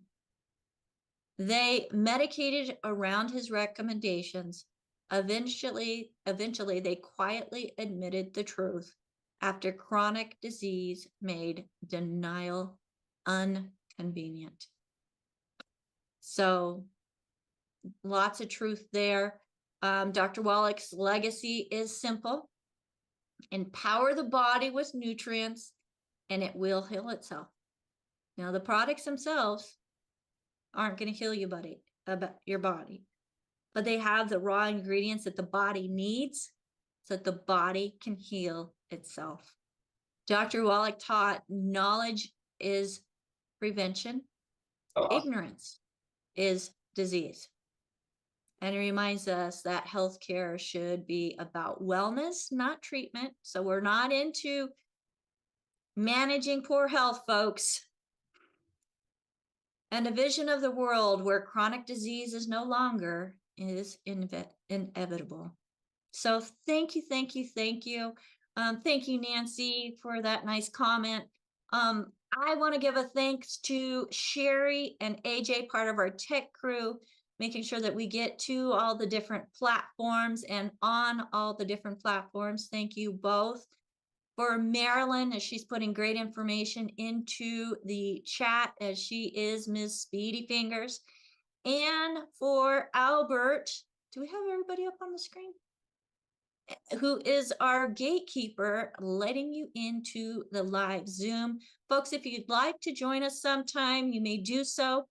Speaker 1: They medicated around his recommendations. Eventually, they quietly admitted the truth after chronic disease made denial inconvenient. So, lots of truth there. Dr. Wallach's legacy is simple. Empower the body with nutrients, and it will heal itself. Now, the products themselves aren't going to heal your body, but they have the raw ingredients that the body needs so that the body can heal itself. Dr. Wallach taught knowledge is prevention, ignorance is disease. And it reminds us that healthcare should be about wellness, not treatment. So we're not into managing poor health, folks. And a vision of the world where chronic disease is no longer is inevitable. So thank you, thank you, thank you. Thank you, Nancy, for that nice comment. I want to give a thanks to Sherry and AJ, part of our tech crew, making sure that we get to all the different platforms and on all the different platforms. Thank you both for Marilyn, as she's putting great information into the chat, as she is Miss Speedy Fingers. And for Albert, do we have everybody up on the screen? Who is our gatekeeper, letting you into the live Zoom. Folks, if you'd like to join us sometime, you may do so.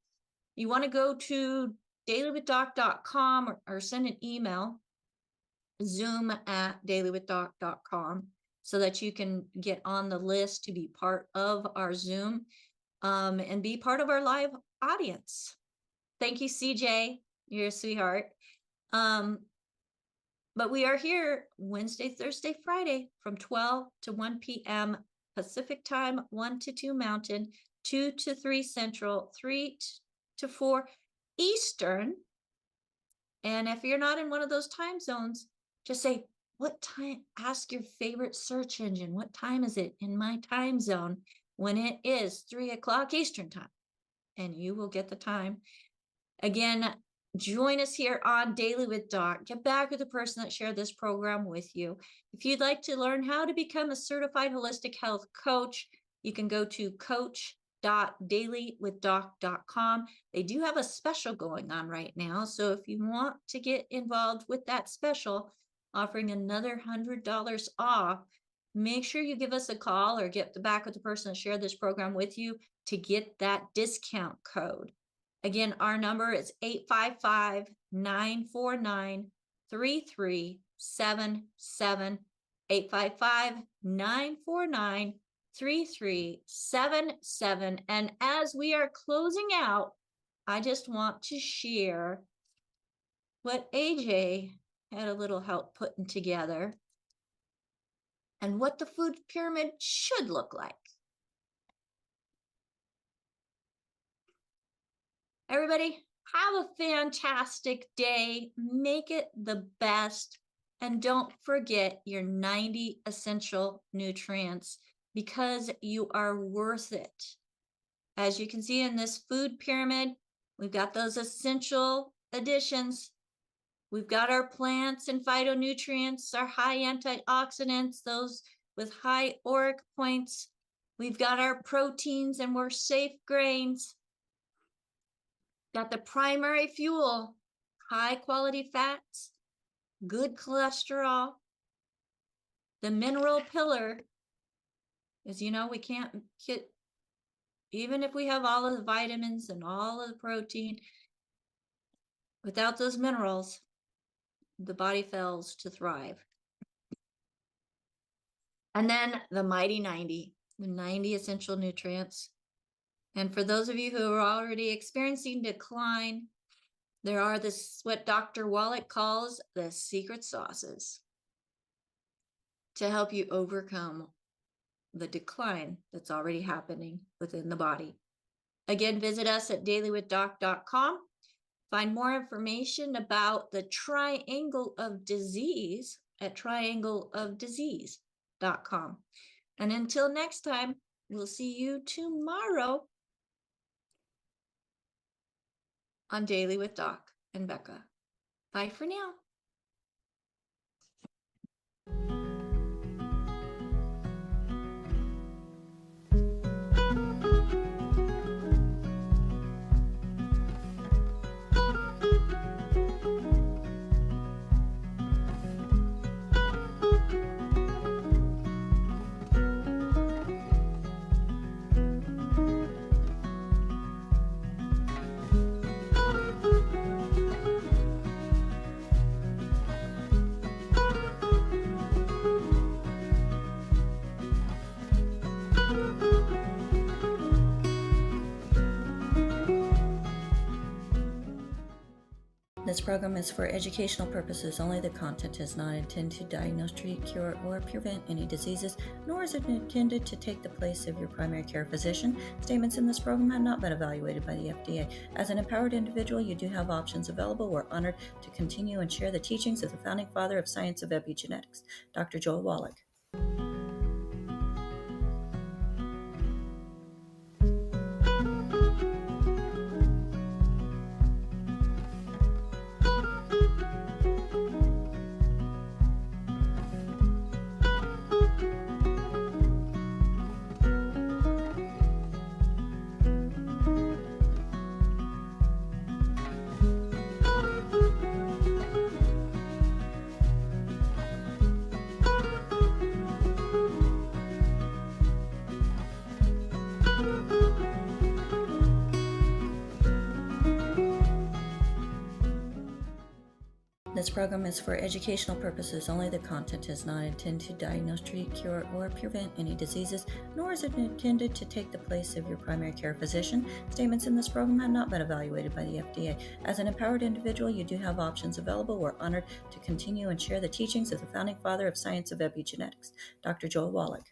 Speaker 1: You want to go to dailywithdoc.com or send an email, zoom@dailywithdoc.com, so that you can get on the list to be part of our Zoom and be part of our live audience. Thank you, CJ. You're a sweetheart. But we are here Wednesday, Thursday, Friday from 12 to 1 p.m. Pacific time, 1 to 2 Mountain, 2 to 3 Central, 3 to 4 Eastern. And if you're not in one of those time zones, just say, what time? Ask your favorite search engine. What time is it in my time zone when it is 3 o'clock Eastern time? And you will get the time. Again, join us here on Daily with Doc. Get back with the person that shared this program with you. If you'd like to learn how to become a certified holistic health coach, you can go to coach.dailywithdoc.com. They do have a special going on right now. So if you want to get involved with that special, offering another $100 off, make sure you give us a call or get back with the person that shared this program with you to get that discount code. Again, our number is 855-949-3377, 855-949-3377. And as we are closing out, I just want to share what AJ had a little help putting together and what the food pyramid should look like. Everybody, have a fantastic day. Make it the best. And don't forget your 90 essential nutrients, because you are worth it. As you can see in this food pyramid, we've got those essential additions. We've got our plants and phytonutrients, our high antioxidants, those with high ORAC points. We've got our proteins and we're safe grains. Got the primary fuel, high quality fats, good cholesterol. The mineral pillar is, you know, we can't get, even if we have all of the vitamins and all of the protein, without those minerals, the body fails to thrive. And then the mighty 90, the 90 essential nutrients. And for those of you who are already experiencing decline, there are this, what Dr. Wallach calls the secret sauces to help you overcome the decline that's already happening within the body. Again, visit us at dailywithdoc.com. Find more information about the triangle of disease at triangleofdisease.com. And until next time, we'll see you tomorrow on Daily with Doc and Becca. Bye for now. This program is for educational purposes only. The content is not intended to diagnose, treat, cure, or prevent any diseases, nor is it intended to take the place of your primary care physician. Statements in this program have not been evaluated by the FDA. As an empowered individual, you do have options available. We're honored to continue and share the teachings of the founding father of science of epigenetics, Dr. Joel Wallach. This program is for educational purposes only. The content is not intended to diagnose, treat, cure, or prevent any diseases, nor is it intended to take the place of your primary care physician. Statements in this program have not been evaluated by the FDA. As an empowered individual, you do have options available. We're honored to continue and share the teachings of the founding father of science of epigenetics, Dr. Joel Wallach.